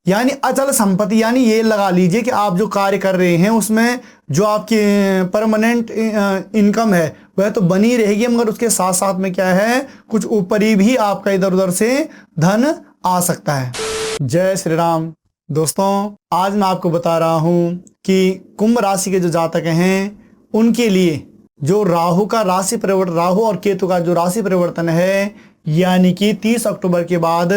यानी अचल संपत्ति, यानी ये लगा लीजिए कि आप जो कार्य कर रहे हैं उसमें जो आपकी परमानेंट इनकम है वह तो बनी रहेगी, मगर उसके साथ साथ में क्या है, कुछ ऊपरी भी आपका इधर उधर से धन आ सकता है। जय श्री राम। दोस्तों, आज मैं आपको बता रहा हूं कि कुंभ राशि के जो जातक हैं उनके लिए जो राहु का राशि परिवर्तन, राहु और केतु का जो राशि परिवर्तन है, यानी कि 30 अक्टूबर के बाद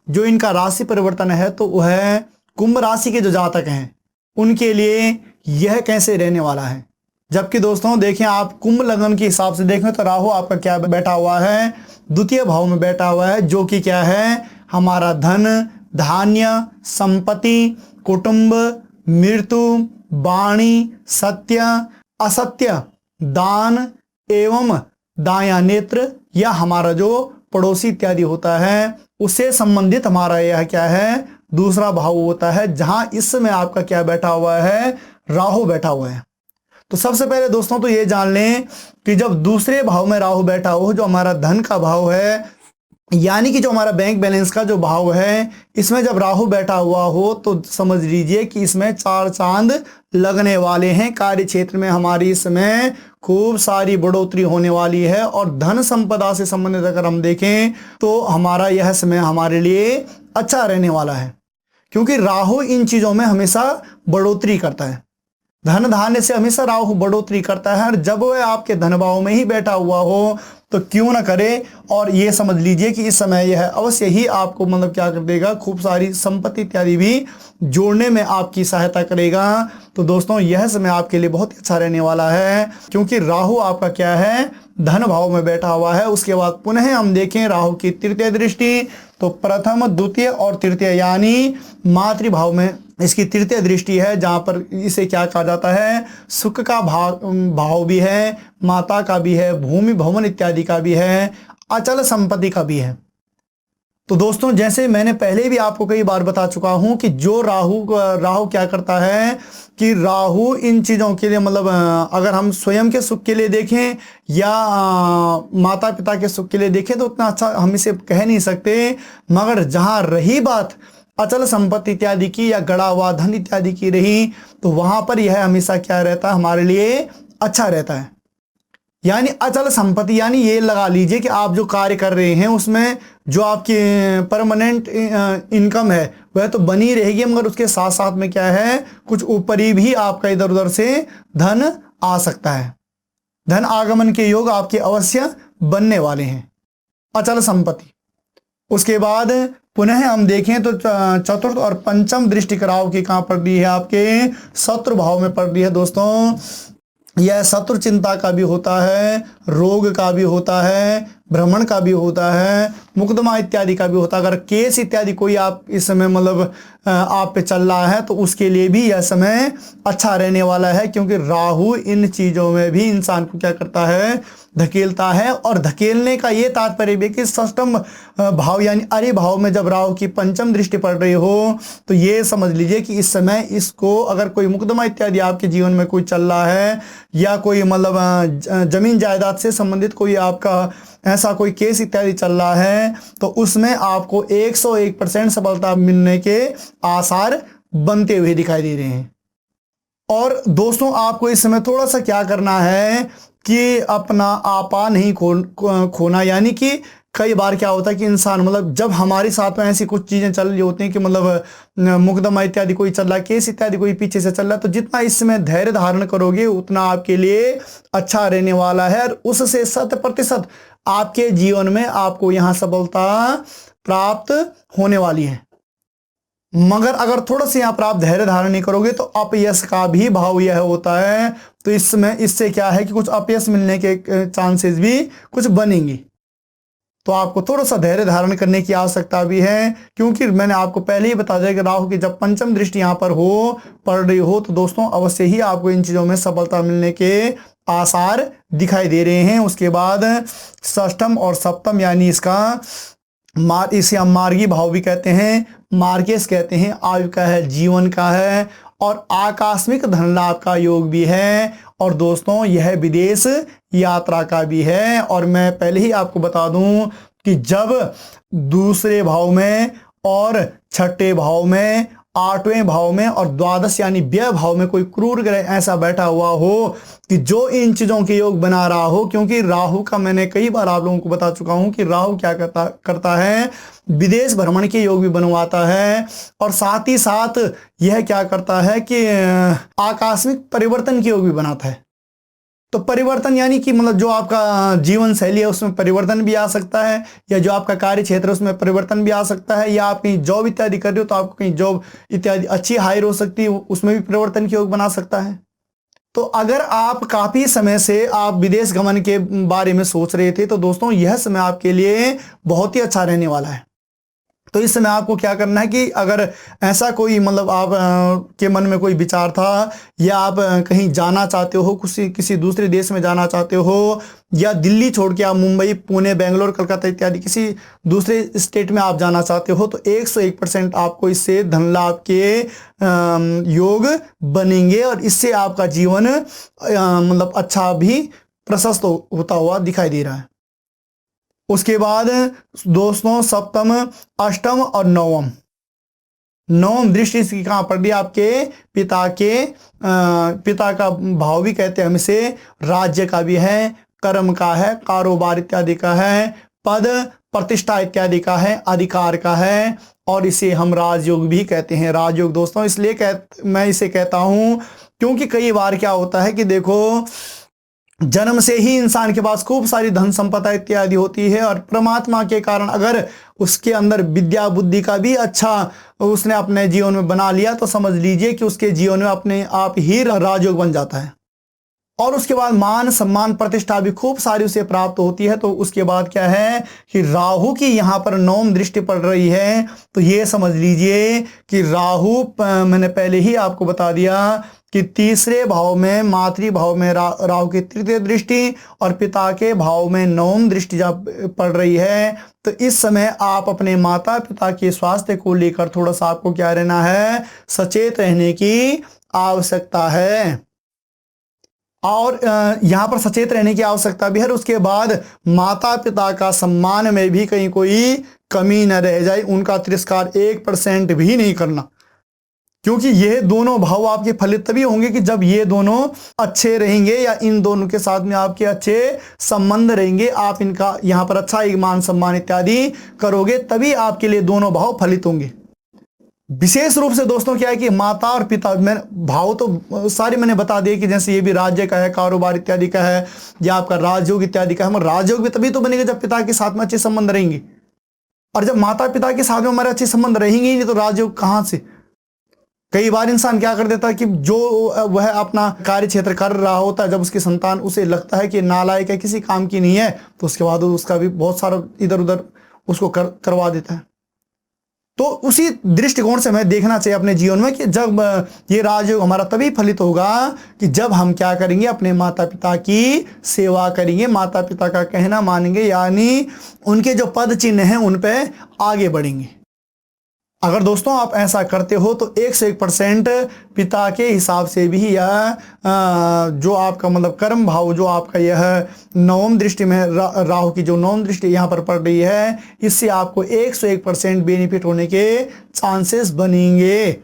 जो इनका राशि परिवर्तन है, तो वह कुंभ राशि के जो जातक हैं उनके लिए यह कैसे रहने वाला है। जबकि दोस्तों देखें, आप कुंभ लग्न के हिसाब से देखें तो राहु आपका क्या बैठा हुआ है, द्वितीय भाव में बैठा हुआ है, जो कि क्या है, हमारा धन, धान्य, संपत्ति, कुटुंब, मृत्यु, वाणी, सत्य, असत्य, दान एवं दाया नेत्र, या हमारा जो पड़ोसी इत्यादि होता है उससे संबंधित हमारा यह क्या है, दूसरा भाव होता है, जहां इस समय आपका क्या बैठा हुआ है, राहु बैठा हुआ है। तो सबसे पहले दोस्तों तो ये जान लें कि जब दूसरे भाव में राहु बैठा हो, जो हमारा धन का भाव है, यानी कि जो हमारा बैंक बैलेंस का जो भाव है, इसमें जब राहु बैठा हुआ हो तो समझ लीजिए कि इसमें 4 चांद लगने वाले हैं। कार्य क्षेत्र में हमारी इसमें खूब सारी बढ़ोतरी होने वाली है, और धन संपदा से संबंधित अगर हम देखें तो हमारा यह समय हमारे लिए अच्छा रहने वाला है, क्योंकि राहु इन चीजों में हमेशा बढ़ोतरी करता है। धन धान्य से हमेशा राहु बढ़ोतरी करता है, और जब वह आपके धन भाव में ही बैठा हुआ हो तो क्यों ना करे। और ये समझ लीजिए कि इस समय यह अवश्य ही आपको मतलब क्या कर देगा, खूब सारी संपत्ति इत्यादि भी जोड़ने में आपकी सहायता करेगा। तो दोस्तों यह समय आपके लिए बहुत अच्छा रहने वाला है, क्योंकि राहु आपका क्या है, धन भाव में बैठा हुआ है। उसके बाद पुनः हम देखें राहु की तृतीय दृष्टि, तो प्रथम, द्वितीय और तृतीय, यानी मातृभाव में इसकी तृतीय दृष्टि है, जहां पर इसे क्या कहा जाता है, सुख का भाव भी है, माता का भी है, भूमि भवन इत्यादि का भी है, अचल संपत्ति का भी है। तो दोस्तों जैसे मैंने पहले भी आपको कई बार बता चुका हूं कि जो राहु क्या करता है कि राहु इन चीज़ों के लिए, मतलब अगर हम स्वयं के सुख के लिए देखें या माता पिता के सुख के लिए देखें तो उतना अच्छा हम इसे कह नहीं सकते, मगर जहां रही बात अचल संपत्ति इत्यादि की या गड़ा हुआ धन इत्यादि की रही, तो वहां पर यह हमेशा क्या रहता है, हमारे लिए अच्छा रहता है। यानी अचल संपत्ति, यानी ये लगा लीजिए कि आप जो कार्य कर रहे हैं उसमें जो आपकी परमानेंट इनकम है वह तो बनी रहेगी, मगर उसके साथ साथ में क्या है, कुछ ऊपरी भी आपका इधर उधर से धन आ सकता है। धन आगमन के योग आपके अवश्य बनने वाले हैं, अचल संपत्ति। उसके बाद पुनः हम देखें तो चतुर्थ और पंचम दृष्टि राहु की कहां पड़ रही है, आपके शत्रु भाव में पड़ रही है। दोस्तों यह शत्रु चिंता का भी होता है, रोग का भी होता है, भ्रमण का भी होता है, मुकदमा इत्यादि का भी होता है। अगर केस इत्यादि कोई आप इस समय मतलब आप पे चल रहा है तो उसके लिए भी यह समय अच्छा रहने वाला है, क्योंकि राहु इन चीज़ों में भी इंसान को क्या करता है, धकेलता है। और धकेलने का ये तात्पर्य भी कि षष्ठम भाव यानी अरे भाव में जब राहु की पंचम दृष्टि पड़ रही हो, तो ये समझ लीजिए कि इस समय इसको, अगर कोई मुकदमा इत्यादि आपके जीवन में कोई चल रहा है, या कोई मतलब जमीन जायदाद से संबंधित कोई आपका ऐसा कोई केस इत्यादि चल रहा है, तो उसमें आपको 101% सफलता मिलने के आसार बनते हुए दिखाई दे रहे हैं। और दोस्तों आपको इस समय थोड़ा सा क्या करना है कि अपना आपा नहीं खोना। यानी कि कई बार क्या होता है कि इंसान, मतलब जब हमारे साथ में ऐसी कुछ चीज़ें चल रही होती हैं कि मतलब मुकदमा इत्यादि कोई चल रहा है, केस इत्यादि कोई पीछे से चल रहा है, तो जितना इसमें धैर्य धारण करोगे उतना आपके लिए अच्छा रहने वाला है, और उससे 100% आपके जीवन में आपको यहाँ सफलता प्राप्त होने वाली है। मगर अगर थोड़ा सा यहाँ पर आप धैर्य धारण नहीं करोगे तो अपयश का भी भाव यह होता है, तो इसमें इससे क्या है कि कुछ अपयश मिलने के चांसेस भी कुछ बनेंगे। तो आपको थोड़ा सा धैर्य धारण करने की आवश्यकता भी है, क्योंकि मैंने आपको पहले ही बता दिया कि राहु की जब पंचम दृष्टि यहाँ पर हो पड़ रही हो, तो दोस्तों अवश्य ही आपको इन चीज़ों में सफलता मिलने के आसार दिखाई दे रहे हैं। उसके बाद षष्ठम और सप्तम, यानी इसका इसे हम मार्गी भाव भी कहते हैं, मार्गेश कहते हैं, आयु का है, जीवन का है, और आकस्मिक धन लाभ का योग भी है, और दोस्तों यह विदेश यात्रा का भी है। और मैं पहले ही आपको बता दूं कि जब दूसरे भाव में और छठे भाव में, आठवें भाव में और द्वादश यानी व्यय भाव में कोई क्रूर ग्रह ऐसा बैठा हुआ हो कि जो इन चीजों के योग बना रहा हो। क्योंकि राहु का मैंने कई बार आप लोगों को बता चुका हूं कि राहु क्या करता है, विदेश भ्रमण के योग भी बनवाता है, और साथ ही साथ यह क्या करता है कि आकस्मिक परिवर्तन के योग भी बनाता है। तो परिवर्तन यानी कि मतलब जो आपका जीवन शैली है उसमें परिवर्तन भी आ सकता है, या जो आपका कार्य क्षेत्र है उसमें परिवर्तन भी आ सकता है, या आप कहीं जॉब इत्यादि कर रहे हो तो आपको कहीं जॉब इत्यादि अच्छी हायर हो सकती है, उसमें भी परिवर्तन के योग बना सकता है। तो अगर आप काफी समय से आप विदेश गमन के बारे में सोच रहे थे तो दोस्तों यह समय आपके लिए बहुत ही अच्छा रहने वाला है। तो इस समय आपको क्या करना है कि अगर ऐसा कोई मतलब आप के मन में कोई विचार था, या आप कहीं जाना चाहते हो, किसी दूसरे देश में जाना चाहते हो, या दिल्ली छोड़ के आप मुंबई, पुणे, बेंगलोर, कलकत्ता इत्यादि किसी दूसरे स्टेट में आप जाना चाहते हो, तो 101% आपको इससे धन लाभ के योग बनेंगे, और इससे आपका जीवन मतलब अच्छा भी प्रशस्त होता हुआ दिखाई दे रहा है। उसके बाद दोस्तों सप्तम, अष्टम और नवम दृष्टि इसकी कहां पड़ रही है, आपके पिता का भाव भी कहते हैं हम इसे, राज्य का भी है, कर्म का है, कारोबार इत्यादि का है, पद प्रतिष्ठा इत्यादि का है, अधिकार का है, और इसे हम राजयोग भी कहते हैं। राजयोग दोस्तों इसलिए मैं इसे कहता हूं क्योंकि कई बार क्या होता है कि देखो जन्म से ही इंसान के पास खूब सारी धन संपदा इत्यादि होती है, और परमात्मा के कारण अगर उसके अंदर विद्या बुद्धि का भी अच्छा उसने अपने जीवन में बना लिया तो समझ लीजिए कि उसके जीवन में अपने आप ही राजयोग बन जाता है, और उसके बाद मान सम्मान प्रतिष्ठा भी खूब सारी उसे प्राप्त होती है। तो उसके बाद क्या है कि राहु की यहाँ पर नवम दृष्टि पड़ रही है, तो ये समझ लीजिए कि राहु मैंने पहले ही आपको बता दिया कि तीसरे भाव में, मातृ भाव में राहु की तृतीय दृष्टि और पिता के भाव में नवम दृष्टि जब पड़ रही है, तो इस समय आप अपने माता पिता के स्वास्थ्य को लेकर थोड़ा सा आपको क्या रहना है, सचेत रहने की आवश्यकता है। और यहाँ पर सचेत रहने की आवश्यकता भी है। उसके बाद माता पिता का सम्मान में भी कहीं कोई कमी न रह जाए, उनका तिरस्कार 1% भी नहीं करना, क्योंकि ये दोनों भाव आपके फलित तभी होंगे कि जब ये दोनों अच्छे रहेंगे, या इन दोनों के साथ में आपके अच्छे संबंध रहेंगे, आप इनका यहाँ पर अच्छा मान सम्मान इत्यादि करोगे, तभी आपके लिए दोनों भाव फलित होंगे। विशेष रूप से दोस्तों क्या है कि माता और पिता, मैंने भाव तो सारे मैंने बता दिए कि जैसे ये भी राज्य का है, कारोबार इत्यादि का है, या आपका राजयोग इत्यादि का है। मगर राजयोग भी तभी तो बनेगा जब पिता के साथ में अच्छे संबंध रहेंगे, और जब माता पिता के साथ में हमारे अच्छे संबंध रहेंगे ही नहीं तो राजयोग कहां से। कई बार इंसान क्या कर देता है कि जो वह अपना कार्य क्षेत्र कर रहा होता है, जब उसकी संतान उसे लगता है कि नालायक है, किसी काम की नहीं है, तो उसके बाद उसका भी बहुत सारा इधर उधर उसको करवा देता है। तो उसी दृष्टिकोण से हमें देखना चाहिए अपने जीवन में कि जब ये राजयोग हमारा तभी फलित होगा कि जब हम क्या करेंगे, अपने माता पिता की सेवा करेंगे, माता पिता का कहना मानेंगे, यानी उनके जो पद चिन्ह हैं उन पे आगे बढ़ेंगे। अगर दोस्तों आप ऐसा करते हो तो 101% पिता के हिसाब से भी यह जो आपका मतलब कर्म भाव, जो आपका यह नवम दृष्टि में राहु की जो नवम दृष्टि यहाँ पर पड़ रही है, इससे आपको 101% बेनिफिट होने के चांसेस बनेंगे।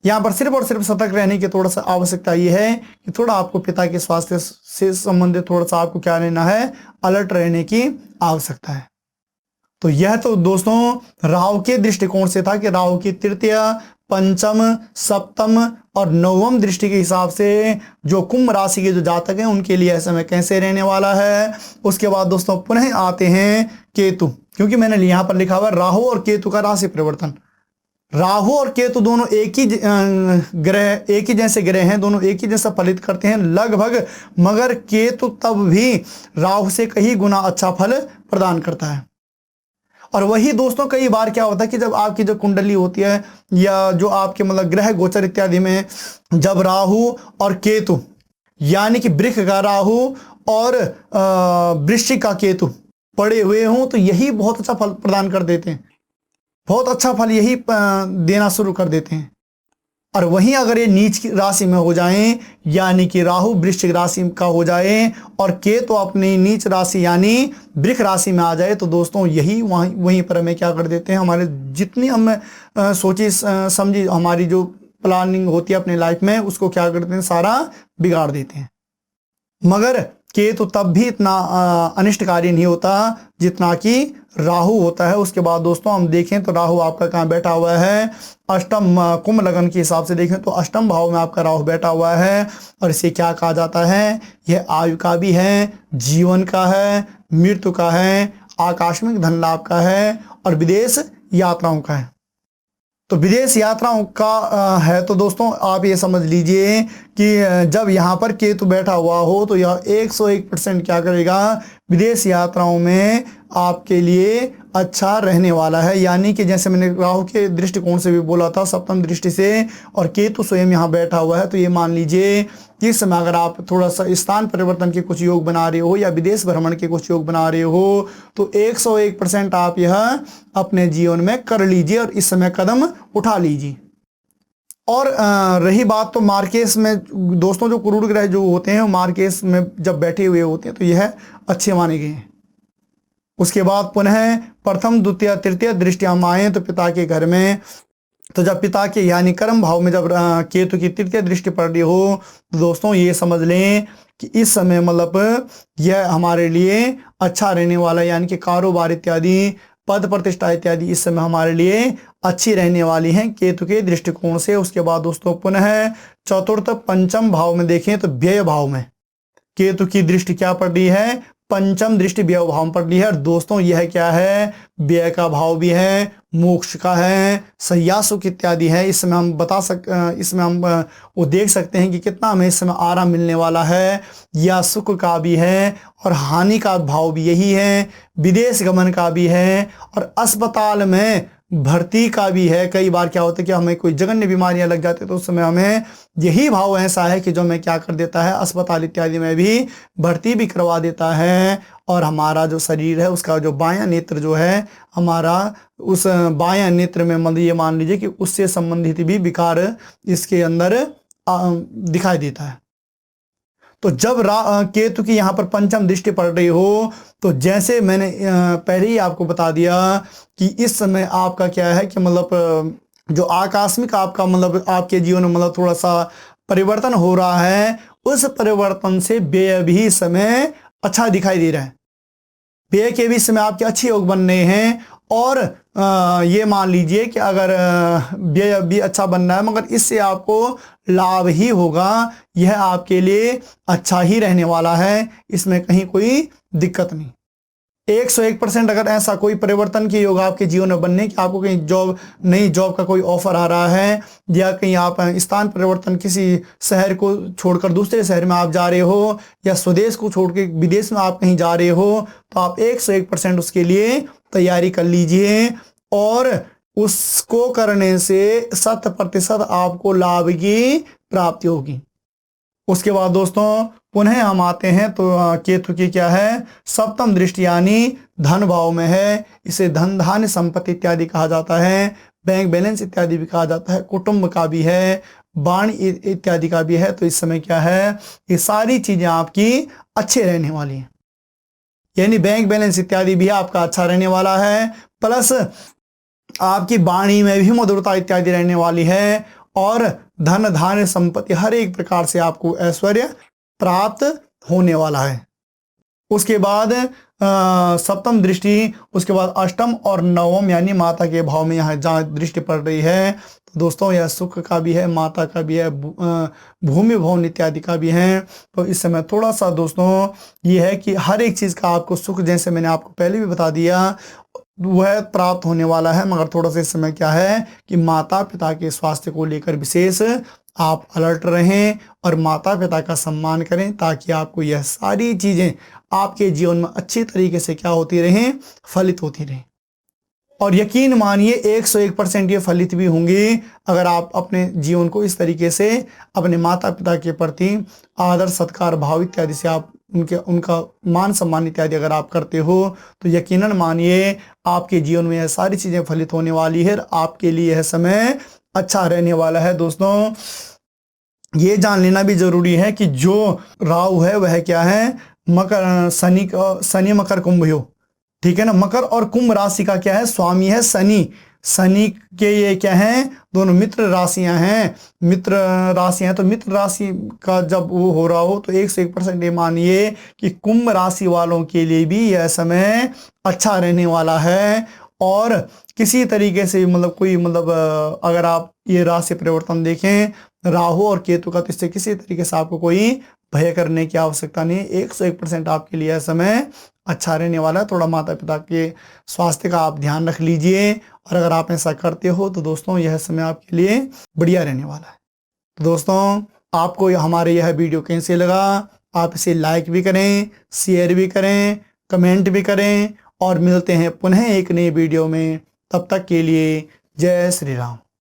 यहाँ पर सिर्फ और सिर्फ सतर्क रहने की थोड़ा सा आवश्यकता ये है कि थोड़ा आपको पिता के स्वास्थ्य से संबंधित थोड़ा सा आपको क्या लेना है, अलर्ट रहने की आवश्यकता है। तो यह तो दोस्तों राहु के दृष्टिकोण से था कि राहु की तृतीय, पंचम, सप्तम और नवम दृष्टि के हिसाब से जो कुंभ राशि के जो जातक हैं उनके लिए समय कैसे रहने वाला है। उसके बाद दोस्तों पुनः आते हैं केतु, क्योंकि मैंने यहाँ पर लिखा हुआ राहु और केतु का राशि परिवर्तन। राहु और केतु दोनों एक ही ग्रह, एक ही जैसे ग्रह हैं, दोनों एक ही जैसा फलित करते हैं लगभग, मगर केतु तब भी राहु से कई गुना अच्छा फल प्रदान करता है। और वही दोस्तों कई बार क्या होता है कि जब आपकी जो कुंडली होती है, या जो आपके मतलब ग्रह गोचर इत्यादि में जब राहु और केतु यानी कि वृष का राहु और वृश्चिक का केतु पड़े हुए हों, तो यही बहुत अच्छा फल प्रदान कर देते हैं, बहुत अच्छा फल यही देना शुरू कर देते हैं। और वहीं अगर ये नीच की राशि में हो जाएं, यानी कि राहु वृश्चिक राशि का हो जाए और केतु अपनी नीच राशि यानी वृष राशि में आ जाए, तो दोस्तों यही वहीं पर हमें क्या कर देते हैं, हमारे जितनी हम सोची समझी हमारी जो प्लानिंग होती है अपने लाइफ में, उसको क्या करते हैं, सारा बिगाड़ देते हैं। मगर केतु तब भी इतना अनिष्टकारी नहीं होता जितना कि राहु होता है। उसके बाद दोस्तों हम देखें तो राहु आपका कहाँ बैठा हुआ है, अष्टम, कुंभ लगन के हिसाब से देखें तो अष्टम भाव में आपका राहु बैठा हुआ है। और इसे क्या कहा जाता है, यह आयु का भी है, जीवन का है, मृत्यु का है, आकस्मिक धन लाभ का है और विदेश यात्राओं का है। तो विदेश यात्राओं का है तो दोस्तों आप ये समझ लीजिए कि जब यहाँ पर केतु बैठा हुआ हो तो यह 101% क्या करेगा, विदेश यात्राओं में आपके लिए अच्छा रहने वाला है। यानी कि जैसे मैंने राहु के दृष्टिकोण से भी बोला था, सप्तम दृष्टि से, और केतु स्वयं यहाँ बैठा हुआ है, तो ये मान लीजिए कि इस समय अगर आप थोड़ा सा स्थान परिवर्तन के कुछ योग बना रहे हो या विदेश भ्रमण के कुछ योग बना रहे हो, तो 101% आप यह अपने जीवन में कर लीजिए और इस समय कदम उठा लीजिए। और रही बात तो मार्केस में दोस्तों, जो क्रूर ग्रह जो होते हैं मार्केस में जब बैठे हुए होते हैं तो यह अच्छे माने गए हैं। उसके बाद पुनः प्रथम द्वितीय तृतीय दृष्टि हम आए तो पिता के घर में, तो जब पिता के यानी कर्म भाव में जब केतु की तृतीय दृष्टि पड़ रही हो तो दोस्तों ये समझ लें कि इस समय मतलब यह हमारे लिए अच्छा रहने वाला, यानी कि कारोबार इत्यादि, पद प्रतिष्ठा इत्यादि इस समय हमारे लिए अच्छी रहने वाली हैं केतु के दृष्टिकोण से। उसके बाद दोस्तों पुनः चतुर्थ पंचम भाव में देखें तो व्यय भाव में केतु की दृष्टि क्या पड़ रही है, पंचम दृष्टि व्यय भाव में पड़ रही है। और दोस्तों यह क्या है, व्यय का भाव भी है, मोक्ष का है, सैया सुख इत्यादि है। इसमें हम इसमें हम वो देख सकते हैं कि कितना हमें इस समय आराम मिलने वाला है, या सुख का भी है और हानि का भाव भी यही है, विदेश गमन का भी है और अस्पताल में भर्ती का भी है। कई बार क्या होता है कि हमें कोई जघन्य बीमारियां लग जाती है तो उस समय हमें यही भाव ऐसा है कि जो हमें क्या कर देता है, अस्पताल इत्यादि में भी भर्ती भी करवा देता है। और हमारा जो शरीर है उसका जो बायां नेत्र जो है हमारा, उस बायां नेत्र में मतलब ये मान लीजिए कि उससे संबंधित भी विकार इसके अंदर दिखाई देता है। तो जब केतु की यहाँ पर पंचम दृष्टि पड़ रही हो तो जैसे मैंने पहले ही आपको बता दिया कि इस समय आपका क्या है कि मतलब जो आकस्मिक आपका मतलब आपके जीवन में मतलब थोड़ा सा परिवर्तन हो रहा है, उस परिवर्तन से व्यय भी समय अच्छा दिखाई दे रहा है। व्यय के भी समय आपके अच्छे योग बन रहे हैं और ये मान लीजिए कि अगर व्यय भी अच्छा बन रहा है मगर इससे आपको लाभ ही होगा, यह आपके लिए अच्छा ही रहने वाला है, इसमें कहीं कोई दिक्कत नहीं। 101% अगर ऐसा कोई परिवर्तन के योग आपके जीवन में बनने कि आपको कहीं नई जॉब का कोई ऑफर आ रहा है या कहीं आप स्थान परिवर्तन किसी शहर को छोड़कर दूसरे शहर में आप जा रहे हो या स्वदेश को छोड़ के विदेश में आप कहीं जा रहे हो, तो आप 101% उसके लिए तैयारी कर लीजिए और उसको करने से 100% आपको लाभ की प्राप्ति होगी। उसके बाद दोस्तों पुनः हम आते हैं तो केतु की क्या है, सप्तम दृष्टि यानी धन भाव में है। इसे धन धान्य संपत्ति इत्यादि कहा जाता है, बैंक बैलेंस इत्यादि भी कहा जाता है, कुटुंब का भी है, वाणी इत्यादि का भी है। तो इस समय क्या है, ये सारी चीजें आपकी अच्छे रहने वाली हैं, यानी बैंक बैलेंस इत्यादि भी आपका अच्छा रहने वाला है, प्लस आपकी वाणी में भी मधुरता इत्यादि रहने वाली है और धन धान्य संपत्ति हर एक प्रकार से आपको ऐश्वर्य प्राप्त होने वाला है। उसके बाद सप्तम दृष्टि, उसके बाद अष्टम और नवम यानी माता के भाव में यहाँ जहाँ दृष्टि पड़ रही है तो दोस्तों यह सुख का भी है, माता का भी है, भूमि भवन इत्यादि का भी है। तो इस समय थोड़ा सा दोस्तों ये है कि हर एक चीज़ का आपको सुख, जैसे मैंने आपको पहले भी बता दिया, वह प्राप्त होने वाला है। मगर थोड़ा सा इस समय क्या है कि माता पिता के स्वास्थ्य को लेकर विशेष आप अलर्ट रहें और माता पिता का सम्मान करें ताकि आपको यह सारी चीज़ें आपके जीवन में अच्छी तरीके से क्या होती रहें, फलित होती रहें। और यकीन मानिए 101% ये फलित भी होंगी अगर आप अपने जीवन को इस तरीके से अपने माता पिता के प्रति आदर सत्कार भाव इत्यादि से आप उनका मान सम्मान इत्यादि अगर आप करते हो तो यकीनन मानिए आपके जीवन में यह सारी चीज़ें फलित होने वाली है। आपके लिए यह समय अच्छा रहने वाला है। दोस्तों ये जान लेना भी जरूरी है कि जो राहु है वह क्या है, मकर शनि मकर कुंभ हो, ठीक है ना। मकर और कुंभ राशि का क्या है, स्वामी है शनि। शनि के ये क्या है, दोनों मित्र राशियां हैं, मित्र राशियां हैं। तो मित्र राशि का जब वो हो रहा हो तो 101% ये मानिए कि कुंभ राशि वालों के लिए भी यह समय अच्छा रहने वाला है। और किसी तरीके से मतलब कोई मतलब अगर आप ये राशि परिवर्तन देखें राहु और केतु का, तो इससे किसी तरीके से आपको कोई भय करने की आवश्यकता नहीं। 101% आपके लिए यह समय अच्छा रहने वाला है। थोड़ा माता पिता के स्वास्थ्य का आप ध्यान रख लीजिए, और अगर आप ऐसा करते हो तो दोस्तों यह समय आपके लिए बढ़िया रहने वाला है। तो दोस्तों आपको हमारे यह वीडियो कैसे लगा, आप इसे लाइक भी करें, शेयर भी करें, कमेंट भी करें, और मिलते हैं पुनः एक नई वीडियो में। तब तक के लिए जय श्री राम।